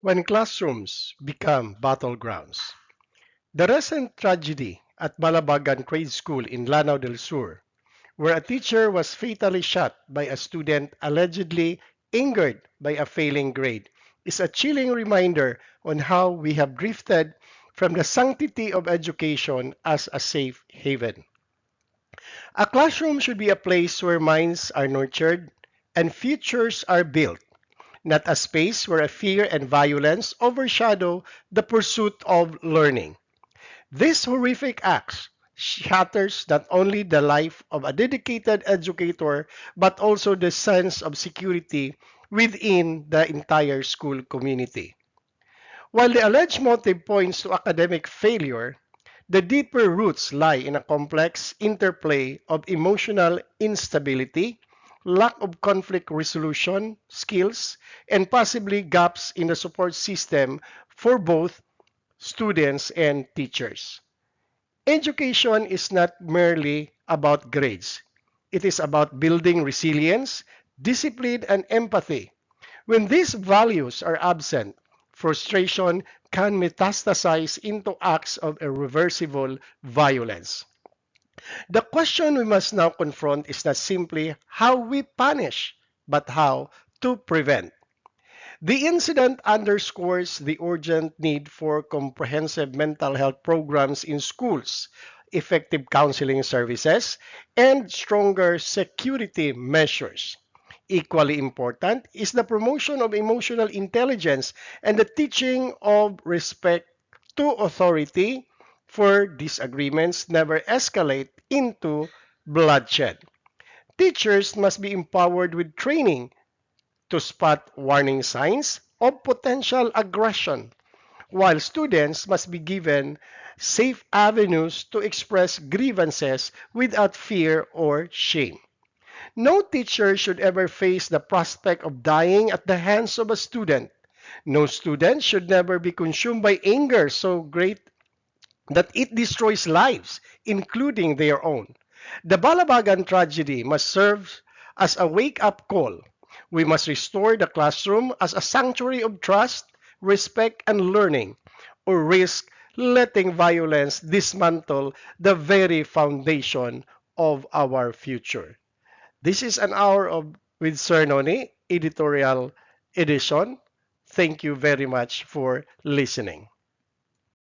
When classrooms become battlegrounds. The recent tragedy at Balabagan Grade School in Lanao del Sur, where a teacher was fatally shot by a student allegedly angered by a failing grade, is a chilling reminder on how we have drifted from the sanctity of education as a safe haven. A classroom should be a place where minds are nurtured and futures are built, not a space where fear and violence overshadow the pursuit of learning. This horrific act shatters not only the life of a dedicated educator but also the sense of security within the entire school community. While the alleged motive points to academic failure, the deeper roots lie in a complex interplay of emotional instability, lack of conflict resolution skills, and possibly gaps in the support system for both students and teachers. Education is not merely about grades. It is about building resilience, discipline, and empathy. When these values are absent, frustration can metastasize into acts of irreversible violence. The question we must now confront is not simply how we punish, but how to prevent. The incident underscores the urgent need for comprehensive mental health programs in schools, effective counseling services, and stronger security measures. Equally important is the promotion of emotional intelligence and the teaching of respect to authority, for disagreements never escalate into bloodshed. Teachers must be empowered with training to spot warning signs of potential aggression, while students must be given safe avenues to express grievances without fear or shame. No teacher should ever face the prospect of dying at the hands of a student. No student should never be consumed by anger so great that it destroys lives, including their own. The Balabagan tragedy must serve as a wake up call. We must restore the classroom as a sanctuary of trust, respect, and learning, or risk letting violence dismantle the very foundation of our future. This is an hour of with Sir Noni editorial edition. Thank you very much for listening.